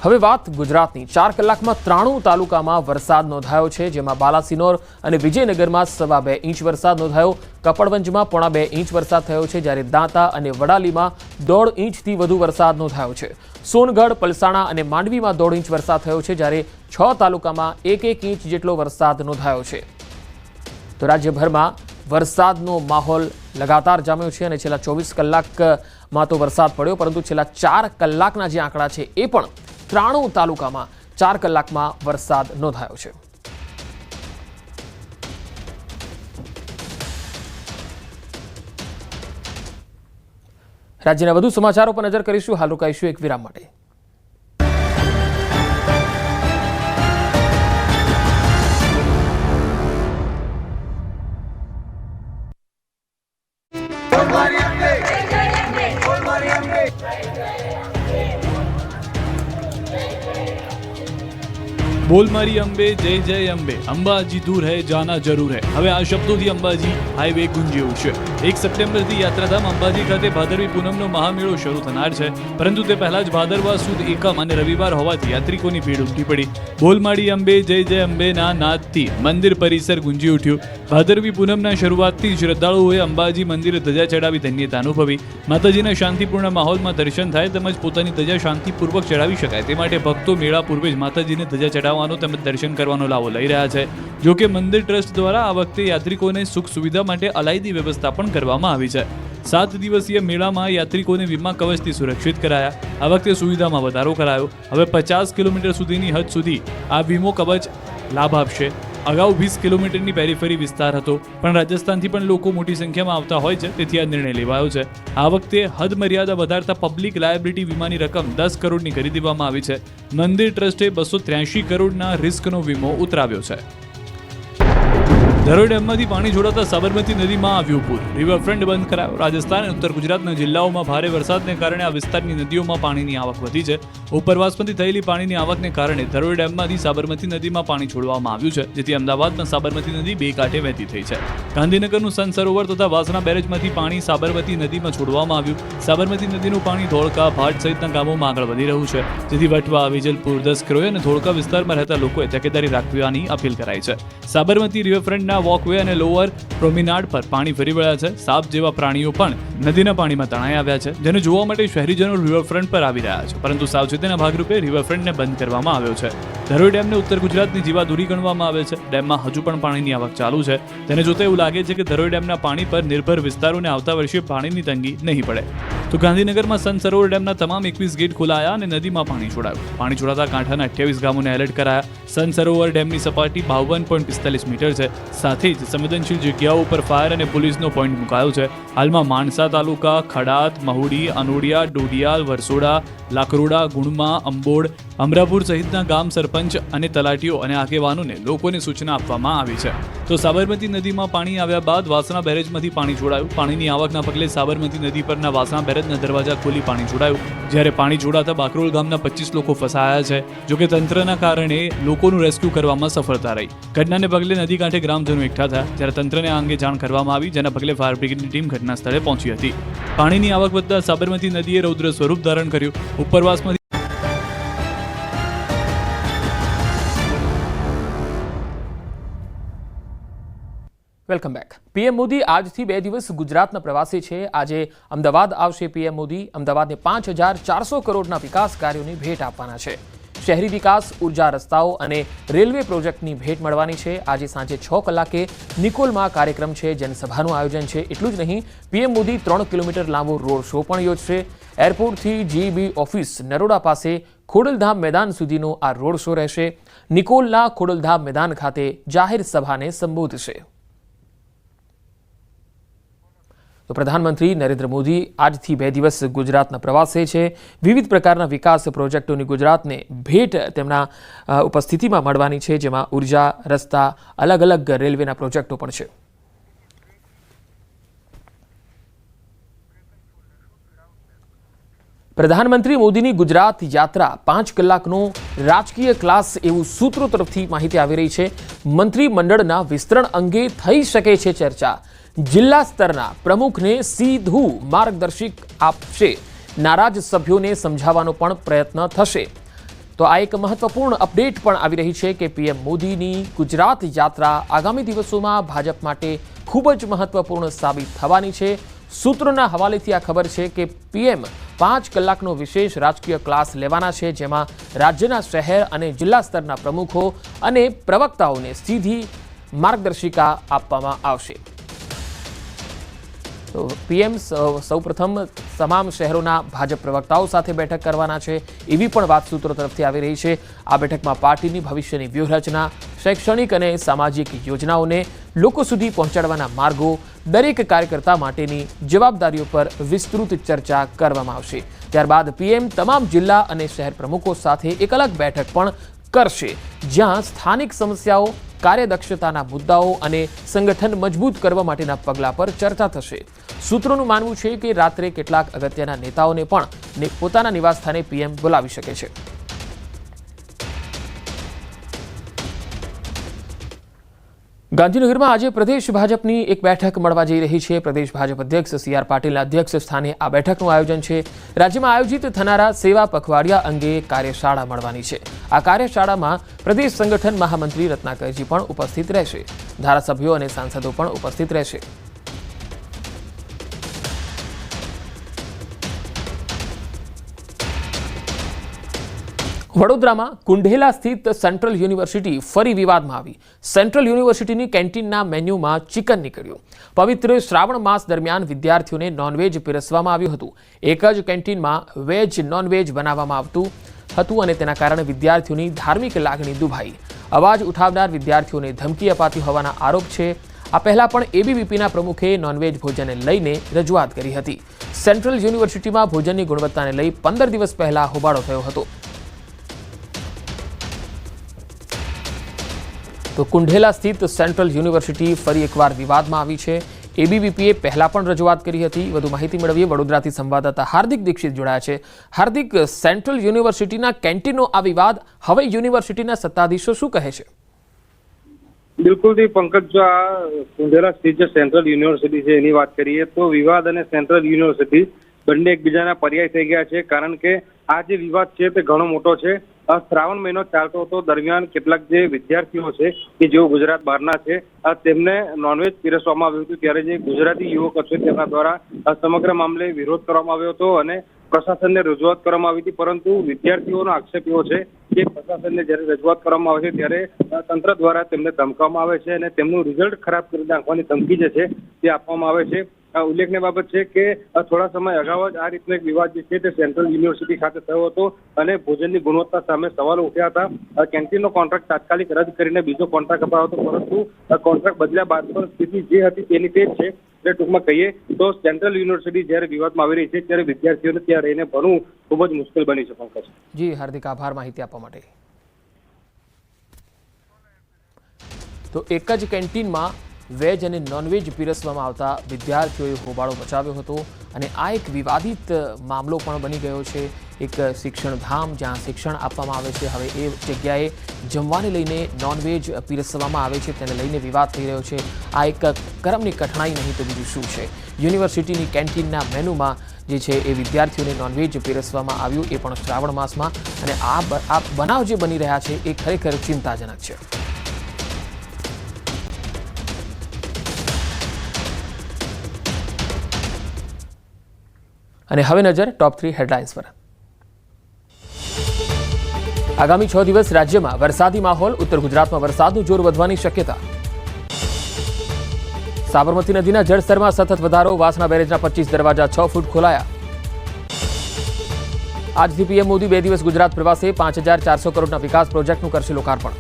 હવે વાત ગુજરાતની 4 કલાકમાં 93 તાલુકામાં વરસાદ નોંધાયો છે, જેમાં બાલાસિનોર અને વિજયનગરમાં 2.5 ઇંચ વરસાદ નોંધાયો, કપડવંજમાં 1.5 ઇંચ વરસાદ થયો છે, જ્યારે દાંતા અને વડાલીમાં 1.5 ઇંચથી વધુ વરસાદ નોંધાયો છે। સોનગઢ, પલસાણા અને માંડવીમાં 1.5 ઇંચ વરસાદ થયો છે, જ્યારે 6 તાલુકામાં 1 ઇંચ જેટલો વરસાદ નોંધાયો છે। તો રાજ્યભરમાં વરસાદનો માહોલ લગાતાર જામ્યો છે અને છેલ્લા 24 કલાકમાં તો વરસાદ પડ્યો, પરંતુ છેલ્લા 4 કલાકના જે આંકડા છે એ પણ 93 તાલુકામાં 4 કલાકમાં વરસાદ નોંધાયો છે। રાજ્યના વધુ સમાચારો પર નજર કરીશું। હાલ રોકાઈશું એક વિરામ માટે। बोल मारी अंबे जय जय अंबे, अंबाजी दूर है जाना जरूर है। હવે આ શબ્દોથી અંબાજી હાઈવે ગુંજી ઉઠશે। 1 સપ્ટેમ્બરથી યાત્રાધામ અંબાજી ખાતે ભાદરવી પૂનમનો મહામેળો શરૂ થનાર છે, પરંતુ તે પહેલા જ ભાદરવા સુદ એકમ અને રવિવાર હોવાથી યાત્રિકોની ભીડ ઉમટી પડી। બોલ મારી અંબે જય જય અંબેના નાદથી મંદિર પરિસર ગુંજી ઉઠ્યું। ભાદરવી પૂનમના શરૂઆતથી શ્રદ્ધાળુઓએ અંબાજી મંદિરે ધજા ચડાવી ધન્યતા અનુભવી। માતાજીના શાંતિપૂર્ણ માહોલમાં દર્શન થાય તેમજ પોતાની ધજા શાંતિપૂર્વક ચડાવી શકાય તે માટે ભક્તો મેળા પૂર્વે જ માતાજીને ધજા ચડાવવાનો તેમજ દર્શન કરવાનો લાવો લઈ રહ્યા છે। જો કે મંદિર ટ્રસ્ટ દ્વારા આ વખતે યાત્રિકોને સુખ સુવિધા માટે અલાયદી વ્યવસ્થા પણ કરવામાં આવી છે। 7 દિવસીય મેળામાં યાત્રિકોને વીમા કવચથી સુરક્ષિત કરાયા। આ વખતે સુવિધામાં વધારો કરાયો। હવે 50 કિલોમીટર સુધીની હદ સુધી આ વીમો કવચ લાભ આપશે। અગાઉ 20 કિલોમીટરની પેરીફેરી વિસ્તાર હતો, પણ રાજસ્થાનથી પણ લોકો મોટી સંખ્યામાં આવતા હોય છે, તેથી આ નિર્ણય લેવાયો છે। આ વખતે હદ મર્યાદા વધારતા પબ્લિક લાયબિલિટી વીમાની રકમ 10 કરોડની કરી દેવામાં આવી છે। મંદિર ટ્રસ્ટે 283 કરોડના રિસ્કનો વીમો ઉતરાવ્યો છે। ધરોઈ ડેમમાંથી પાણી છોડાતા સાબરમતી નદીમાં આવ્યું પૂર, રિવરફ્રન્ટ બંધ કરાયો। રાજસ્થાન અને ઉત્તર ગુજરાતના જિલ્લાઓમાં ભારે વરસાદને કારણે આ વિસ્તારની નદીઓમાં પાણીની આવક વધી છે। ઉપરવાસમાંથી થયેલી પાણીની આવકને કારણે ધરોઈ ડેમમાંથી સાબરમતી નદીમાં પાણી છોડવામાં આવ્યું છે, જેથી અમદાવાદમાં સાબરમતી નદી 2 કાંઠે વહેતી થઈ છે। ગાંધીનગરનું સન સરોવર તથા વાસણા બેરેજમાંથી પાણી સાબરમતી નદીમાં છોડવામાં આવ્યું। સાબરમતી નદીનું પાણી ધોળકા, ભાટ સહિતના ગામોમાં આગળ વધી રહ્યું છે, જેથી વટવા, વિજલપુર, દસક્રોય અને ધોળકા વિસ્તારમાં રહેતા લોકોએ તકેદારી રાખવાની અપીલ કરાઈ છે। સાબરમતી રિવરફ્રન્ટના વોકવે અને લોઅર પ્રોમિનાડ પર પાણી ફરી વળ્યા છે। સાપ જેવા પ્રાણીઓ પણ નદીના પાણીમાં તણાઈ આવ્યા છે, જેને જોવા માટે શહેરીજનો રિવરફ્રન્ટ પર આવી રહ્યા છે, પરંતુ સાવચેતીના ભાગરૂપે રિવરફ્રન્ટને બંધ કરવામાં આવ્યો છે। ધરોઈ ડેમને ઉત્તર ગુજરાતની જીવાદોરી ગણવામાં આવે છે। ડેમમાં હજુ પણ પાણીની આવક ચાલુ છે, તેને જોતા એવું લાગે છે કે ધરોઈ ડેમના પાણી પર નિર્ભર વિસ્તારોને આવતા વર્ષે પાણીની તંગી નહીં પડે। તો ગાંધીનગરમાં સન સરોવર ડેમના તમામ 21 ગેટ ખોલાયા અને નદીમાં પાણી છોડાયું। પાણી છોડાતા કાંઠાના 28 ગામોને એલર્ટ કરાયા। સન સરોવર ડેમની સપાટી 52.45 મીટર છે। સાથે જ સંવેદનશીલ જગ્યાઓ પર ફાયર અને પોલીસનો પોઈન્ટ મુકાયો છે। હાલમાં માણસા તાલુકા, ખડાત, મહુડી, અનોડિયા, ડોડિયાલ, વરસોડા, લાકરોડા, ગુણમા, અંબોડ, અમરાપુર સહિતના ગામ સરપંચ અને તલાટીઓ અને આગેવાનોને લોકોને સૂચના આપવામાં આવી છે। તો સાબરમતી નદીમાં પાણી આવ્યા બાદ વાસણા બેરેજમાંથી પાણી છોડાયું। પાણીની આવકના પગલે સાબરમતી નદી પરના વાસણા બેરેજના દરવાજા ખોલી પાણી છોડાયું, જ્યારે પાણી છોડાતા બાકરોલ ગામના 25 લોકો ફસાયા છે। જોકે તંત્રના કારણે લોકોનું રેસ્ક્યુ કરવામાં સફળતા રહી। ઘટનાને પગલે નદી કાંઠે ગ્રામજનો એકઠા થયા, જ્યારે તંત્રને આ અંગે જાણ કરવામાં આવી, જેના પગલે ફાયર બ્રિગેડની ટીમ ઘટના સ્થળે પહોંચી હતી। પાણીની આવક વધતા સાબરમતી નદીએ રૌદ્ર સ્વરૂપ ધારણ કર્યું। ઉપરવાસમાંથી વેલકમ બેક। પીએમ મોદી આજથી 2 દિવસ ગુજરાતના પ્રવાસે છે। આજે અમદાવાદ આવશે પીએમ મોદી। અમદાવાદને 5400 કરોડના વિકાસ કાર્યોની ભેટ આપવાના છે। શહેરી વિકાસ, ઉર્જા, રસ્તાઓ અને રેલવે પ્રોજેક્ટની ભેટ મળવાની છે। આજે સાંજે 6 કલાકે નિકોલમાં કાર્યક્રમ છે, જનસભાનું આયોજન છે। એટલું જ નહીં, પીએમ મોદી 3 કિલોમીટર લાંબો રોડ શો પણ યોજશે। એરપોર્ટથી જીબી ઓફિસ નરોડા પાસે ખોડલધામ મેદાન સુધીનો આ રોડ શો રહેશે। નિકોલના ખોડલધામ મેદાન ખાતે જાહેર સભાને સંબોધશે। તો પ્રધાનમંત્રી નરેન્દ્ર મોદી આજથી 2 દિવસ ગુજરાતના પ્રવાસે છે। વિવિધ પ્રકારના વિકાસ પ્રોજેક્ટોની ગુજરાતને ભેટ તેમના ઉપસ્થિતિમાં મળવાની છે, જેમાં ઉર્જા, રસ્તા, અલગ અલગ રેલવેના પ્રોજેક્ટો પણ છે। પ્રધાનમંત્રી મોદીની ગુજરાત યાત્રા 5 કલાકનો રાજકીય ક્લાસ એવું સૂત્રો તરફથી માહિતી આવી રહી છે। મંત્રીમંડળના વિસ્તરણ અંગે થઈ શકે છે ચર્ચા। જિલ્લા સ્તરના પ્રમુખને સીધું માર્ગદર્શક આપશે। નારાજ સભ્યોને સમજાવવાનો પણ પ્રયત્ન થશે। તો આ એક મહત્વપૂર્ણ અપડેટ પણ આવી રહી છે કે પીએમ મોદીની ગુજરાત યાત્રા આગામી દિવસોમાં ભાજપ માટે ખૂબ જ મહત્વપૂર્ણ સાબિત થવાની છે. સૂત્રોના હવાલેથી આ ખબર છે કે પીએમ 5 કલાકનો વિશેષ રાજકીય ક્લાસ લેવાના છે, જેમાં રાજ્યના શહેર અને જિલ્લા સ્તરના પ્રમુખો અને પ્રવક્તાઓને સીધી માર્ગદર્શિકા આપવામાં આવશે. તો પીએમ સૌપ્રથમ તમામ શહેરોના ભાજપ પ્રવક્તાઓ સાથે બેઠક કરવાના છે, એવી પણ વાત સૂત્રો તરફથી આવી રહી છે. આ બેઠકમાં પાર્ટીની ભવિષ્યની વ્યૂહરચના, શૈક્ષણિક અને સામાજિક યોજનાઓને લોકો સુધી પહોંચાડવાના માર્ગો, દરેક કાર્યકર્તા માટેની જવાબદારીઓ પર વિસ્તૃત ચર્ચા કરવામાં આવશે. ત્યારબાદ પીએમ તમામ જિલ્લા અને શહેર પ્રમુખો સાથે એક અલગ બેઠક પણ કરશે, જ્યાં સ્થાનિક સમસ્યાઓ, કાર્યદક્ષતાના મુદ્દાઓ અને સંગઠન મજબૂત કરવા માટેના પગલાં પર ચર્ચા થશે. સૂત્રોનું માનવું છે કે રાત્રે કેટલાક અગત્યના નેતાઓને પણ પોતાના નિવાસસ્થાને પીએમ બોલાવી શકે છે. ગાંધીનગરમાં આજે પ્રદેશ ભાજપની એક બેઠક મળવા જઈ રહી છે. પ્રદેશ ભાજપ અધ્યક્ષ સી.આર. પાટીલના અધ્યક્ષ સ્થાને આ બેઠકનું આયોજન છે. રાજ્યમાં આયોજિત થનારા સેવા પખવાડિયા અંગે કાર્યશાળા મળવાની છે. આ કાર્યશાળામાં પ્રદેશ સંગઠન મહામંત્રી રત્નાકરજી પણ ઉપસ્થિત રહેશે. ધારાસભ્યો અને સાંસદો પણ ઉપસ્થિત રહેશે. વડોદરામાં કુંઢેલા સ્થિત સેન્ટ્રલ યુનિવર્સિટી ફરી વિવાદમાં આવી. સેન્ટ્રલ યુનિવર્સિટીની કેન્ટીનના મેન્યુમાં ચિકન નીકળ્યું. પવિત્ર શ્રાવણ માસ દરમિયાન વિદ્યાર્થીઓને નોનવેજ પીરસવામાં આવ્યું હતું. એક જ કેન્ટીનમાં વેજ નોનવેજ બનાવવામાં આવતું હતું અને તેના કારણે વિદ્યાર્થીઓની ધાર્મિક લાગણી દુભાઈ. અવાજ ઉઠાવનાર વિદ્યાર્થીઓને ધમકી અપાતી હોવાના આરોપ છે. આ પહેલા પણ એબીવીપીના પ્રમુખે નોનવેજ ભોજનને લઈને રજૂઆત કરી હતી. સેન્ટ્રલ યુનિવર્સિટીમાં ભોજનની ગુણવત્તાને લઈ 15 દિવસ પહેલા હોબાળો થયો હતો. તો કુંઢેલા સ્થિત સેન્ટ્રલ યુનિવર્સિટી ફરી એકવાર વિવાદમાં આવી છે. એબીવીપીએ પહેલા પણ રજૂઆત કરી હતી. વધુ માહિતી મેળવીએ. વડોદરાથી સંવાદદાતા હાર્દિક દીક્ષિત જોડાયા છે. હાર્દિક, સેન્ટ્રલ યુનિવર્સિટીના કેન્ટીનનો આ વિવાદ, હવે યુનિવર્સિટીના સત્તાધીશો શું કહે છે? બિલકુલ પંકજ, જો આ કુંઢેલા સ્થિત જે સેન્ટ્રલ યુનિવર્સિટી છે એની વાત કરીએ તો વિવાદ અને સેન્ટ્રલ યુનિવર્સિટી બંને એકબીજાના પર્યાય થઈ ગયા છે. કારણ કે આ જે વિવાદ છે તે ઘણો મોટો છે. શ્રાવણ મહિનો ચાલતો હતો, દરમિયાન કેટલાક જે વિદ્યાર્થીઓ છે કે જેઓ ગુજરાત બહારના છે તેમને નોનવેજ પીરસવામાં આવ્યું હતું. ત્યારે જે ગુજરાતી યુવકો છે તેમના દ્વારા સમગ્ર મામલે વિરોધ કરવામાં આવ્યો હતો અને પ્રશાસનને રજૂઆત કરવામાં આવી હતી. પરંતુ વિદ્યાર્થીઓનો આક્ષેપ એવો છે કે પ્રશાસનને જ્યારે રજૂઆત કરવામાં આવે છે ત્યારે તંત્ર દ્વારા તેમને ધમકાવવામાં આવે છે અને તેમનું રિઝલ્ટ ખરાબ કરી નાખવાની ધમકી જે છે તે આપવામાં આવે છે. ઉલ્લેખનીય બાબત છે કે થોડા સમય અગાઉ જ આ રીતનો એક વિવાદ જે છે તે સેન્ટ્રલ યુનિવર્સિટી ખાતે થયો હતો અને ભોજનની ગુણવત્તા સામે સવાલો ઉઠ્યા હતા. કેન્ટીનનો કોન્ટ્રાક્ટ તાત્કાલિક રદ કરીને બીજો કોન્ટ્રાક્ટ અપાયો હતો, પરંતુ કોન્ટ્રાક્ટ બદલ્યા બાદ પણ સ્થિતિ જે હતી તેની તે જ છે. એટલે ટૂંકમાં કહીએ તો સેન્ટ્રલ યુનિવર્સિટી જ્યારે વિવાદમાં આવી રહી છે ત્યારે વિદ્યાર્થીઓને ત્યાં રહીને ભણવું ખૂબ જ મુશ્કેલ બની છે. પંકજ જી હાર્દિક, આભાર માહિતી આપવા માટે. તો એક જ કેન્ટીનમાં વેજ અને નોનવેજ પીરસવામાં આવતા વિદ્યાર્થીઓએ હોબાળો મચાવ્યો હતો અને આ એક વિવાદિત મામલો પણ બની ગયો છે. એક શિક્ષણધામ જ્યાં શિક્ષણ આપવામાં આવે છે, હવે એ જગ્યાએ જમવાને લઈને નોનવેજ પીરસવામાં આવે છે, તેને લઈને વિવાદ થઈ રહ્યો છે. આ એક કર્મની કઠણાઈ નહીં તો બીજું શું છે? યુનિવર્સિટીની કેન્ટીનના મેનુમાં જે છે એ વિદ્યાર્થીઓને નોનવેજ પીરસવામાં આવ્યું, એ પણ શ્રાવણ માસમાં. અને આ બનાવ જે બની રહ્યા છે એ ખરેખર ચિંતાજનક છે. અને હવે નજર ટોપ 3 હેડલાઇન્સ પર. આગામી 6 દિવસ રાજ્યમાં વરસાદી માહોલ. ઉત્તર ગુજરાતમાં વરસાદનું જોર વધવાની શક્યતા. સાબરમતી નદીના જળસ્તરમાં સતત વધારો. વાસણા બેરેજના 25 દરવાજા 6 ફૂટ ખોલાયા. આજથી પીએમ મોદી 2 દિવસ ગુજરાત પ્રવાસે. 5400 કરોડના વિકાસ પ્રોજેક્ટનું કરશે લોકાર્પણ.